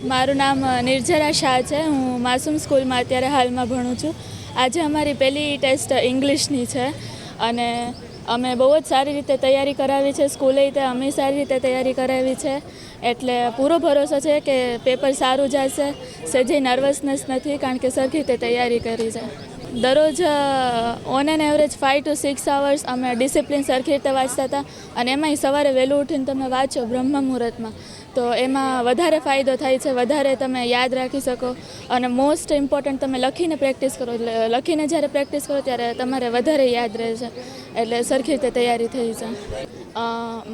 મારું નામ નિર્જરા શાહ છે. હું માસૂમ સ્કૂલમાં અત્યારે હાલમાં ભણું છું. આજે અમારી પહેલી ટેસ્ટ ઇંગ્લિશની છે અને અમે બહુ જ સારી રીતે તૈયારી કરાવી છે. સ્કૂલે તે અમે સારી રીતે તૈયારી કરાવી છે, એટલે પૂરો ભરોસો છે કે પેપર સારું જશે. સહેજે નર્વસનેસ નથી, કારણ કે સરખી રીતે તૈયારી કરી છે. દરરોજ on an average 5 to 6 hours અમે ડિસિપ્લિન સરખી રીતે વાંચતા હતા, અને એમાંય સવારે વહેલું ઉઠીને તમે વાંચો બ્રહ્મ મુહૂર્તમાં, તો એમાં વધારે ફાયદો થાય છે, વધારે તમે યાદ રાખી શકો. અને મોસ્ટ ઇમ્પોર્ટન્ટ, તમે લખીને પ્રેક્ટિસ કરો. એટલે લખીને જ્યારે પ્રેક્ટિસ કરો ત્યારે તમારે વધારે યાદ રહે છે, એટલે સરખી રીતે તૈયારી થઈ છે.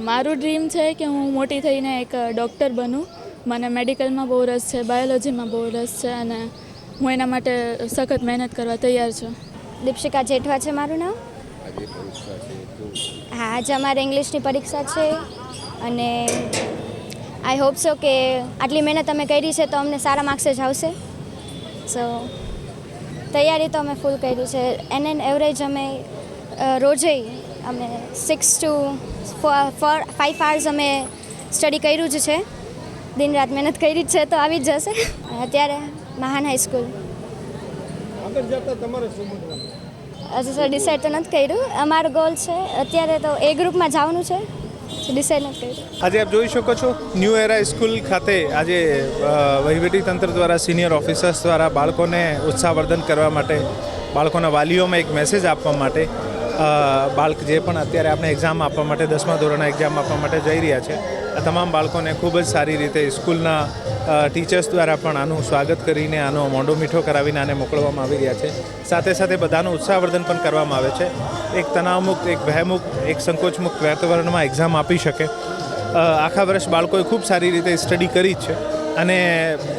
મારું ડ્રીમ છે કે હું મોટી થઈને એક ડૉક્ટર બનું. મને મેડિકલમાં બહુ રસ છે, બાયોલોજીમાં બહુ રસ છે, અને હું એના માટે સખત મહેનત કરવા તૈયાર છું. દીપશિકા જેઠવા છે મારું નામ. હા, આજે અમારે ઇંગ્લિશની પરીક્ષા છે અને આઈ હોપ સો કે આટલી મહેનત અમે કરી છે તો અમને સારા માર્ક્સ જ આવશે. સો તૈયારી તો અમે ફૂલ કરી છે. એન એવરેજ અમે રોજે અમે 6 to 5 hours અમે સ્ટડી કર્યું જ છે. દિન રાત મહેનત કરી જ છે, તો આવી જ જશે. અત્યારે મહાન હાઈસ્કૂલ. હજુ સર ડિસાઈડ તો નથી કર્યું. અમારો ગોલ છે અત્યારે તો એ ગ્રુપમાં જવાનું છે, ડિસાઈડ નથી કર્યું. આજે આપ જોઈ શકો છો, ન્યૂ એરા સ્કૂલ ખાતે આજે વહીવટી તંત્ર દ્વારા, સિનિયર ઓફિસર્સ દ્વારા બાળકોને ઉત્સાહવર્ધન કરવા માટે, બાળકોના વાલીઓમાં એક મેસેજ આપવા માટે, બાળક જે પણ અત્યારે આપણે એક્ઝામ આપવા માટે 10મા ધોરણના એક્ઝામ આપવા માટે જઈ રહ્યા છે, આ તમામ બાળકોને ખૂબ જ સારી રીતે સ્કૂલના ટીચર્સ દ્વારા પણ આનું સ્વાગત કરીને, આનો મોઢો મીઠો કરાવીને આને મોકલવામાં આવી રહ્યા છે. સાથે સાથે બધાનું ઉત્સાહવર્ધન પણ કરવામાં આવે છે. એક તણાવમુક્ત, એક ભયમુક્ત, એક સંકોચમુક્ત વાતાવરણમાં એક્ઝામ આપી શકે. આખા વર્ષ બાળકોએ ખૂબ સારી રીતે સ્ટડી કરી જ છે, અને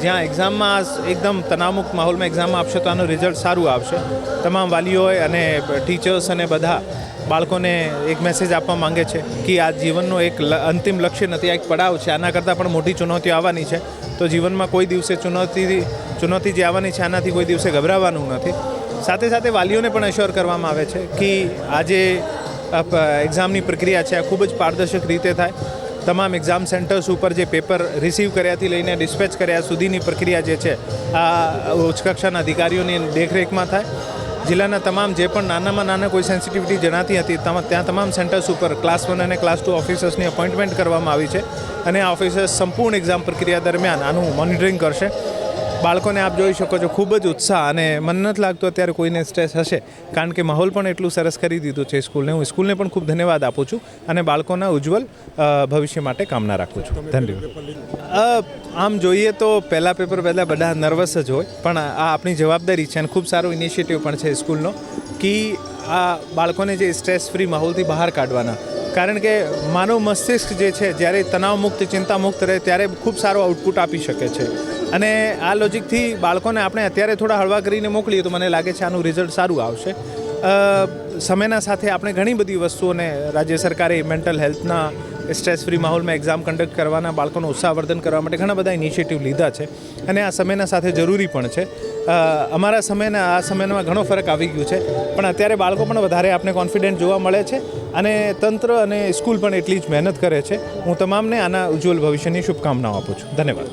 જ્યાં એક્ઝામમાં એકદમ તણાવમુક્ત માહોલમાં એક્ઝામમાં આપશે તો આનું રિઝલ્ટ સારું આવશે. તમામ વાલીઓએ અને ટીચર્સ અને બધા બાળકોને એક મેસેજ આપવા માંગે છે કે આ જીવનનો એક અંતિમ લક્ષ્ય નથી, આ એક પડાવ છે. આના કરતાં પણ મોટી ચુનૌતીઓ આવવાની છે, તો જીવનમાં કોઈ દિવસે ચુનૌતી જે આવવાની છે આનાથી કોઈ દિવસે ગભરાવાનું નથી. સાથે સાથે વાલીઓને પણ એશ્યોર કરવામાં આવે છે કે આજે એક્ઝામની પ્રક્રિયા છે આ ખૂબ જ પારદર્શક રીતે થાય. તમામ એક્ઝામ સેન્ટર્સ ઉપર જે પેપર રિસીવ કર્યાથી લઈને ડિસ્પેચ કર્યા સુધીની પ્રક્રિયા જે છે આ ઉચ્ચ કક્ષાના અધિકારીઓની દેખરેખમાં થાય. જિલ્લાના તમામ જે પણ નાનામાં નાના કોઈ સેન્સિટિવિટી જણાતી હતી ત્યાં તમામ સેન્ટર્સ ઉપર ક્લાસ 1 અને ક્લાસ 2 ઓફિસર્સની અપોઇન્ટમેન્ટ કરવામાં આવી છે, અને આ ઓફિસર્સ સંપૂર્ણ એક્ઝામ પ્રક્રિયા દરમિયાન આનું મોનિટરિંગ કરશે. બાળકોને આપ જોઈ શકો છો, ખૂબ જ ઉત્સાહ, અને મને નથી લાગતું અત્યારે કોઈને સ્ટ્રેસ હશે, કારણ કે માહોલ પણ એટલું સરસ કરી દીધું છે સ્કૂલને. હું સ્કૂલને પણ ખૂબ ધન્યવાદ આપું છું, અને બાળકોના ઉજ્જવલ ભવિષ્ય માટે કામના રાખું છું. ધન્યવાદ. આમ જોઈએ તો પહેલાં બધા નર્વસ જ હોય, પણ આ આપણી જવાબદારી છે, અને ખૂબ સારો ઇનિશિયેટિવ પણ છે સ્કૂલનો કે આ બાળકોને જે સ્ટ્રેસ ફ્રી માહોલથી બહાર કાઢવાના. કારણ કે માનવ મસ્તિષ્ક જે છે જ્યારે તણાવમુક્ત, ચિંતામુક્ત રહે ત્યારે ખૂબ સારો આઉટપુટ આપી શકે છે. અને આ લોજિકથી બાળકોને આપણે અત્યારે થોડા હળવા કરીને મોકલીએ તો મને લાગે છે આનું રિઝલ્ટ સારું આવશે. સમયના સાથે આપણે ઘણી બધી વસ્તુઓને, રાજ્ય સરકારે મેન્ટલ હેલ્થના સ્ટ્રેસ ફ્રી માહોલમાં એક્ઝામ કન્ડક્ટ કરવાના, બાળકોનું ઉત્સાહવર્ધન કરવા માટે ઘણા બધા ઇનિશિયેટિવ લીધા છે, અને આ સમયના સાથે જરૂરી પણ છે. અમારા સમયના આ સમયમાં ઘણો ફરક આવી ગયો છે, પણ અત્યારે બાળકો પણ વધારે આપણે કોન્ફિડન્ટ જોવા મળે છે, અને તંત્ર અને સ્કૂલ પણ એટલી જ મહેનત કરે છે. હું તમામને આના ઉજ્જવલ ભવિષ્યની શુભકામનાઓ આપું છું. ધન્યવાદ.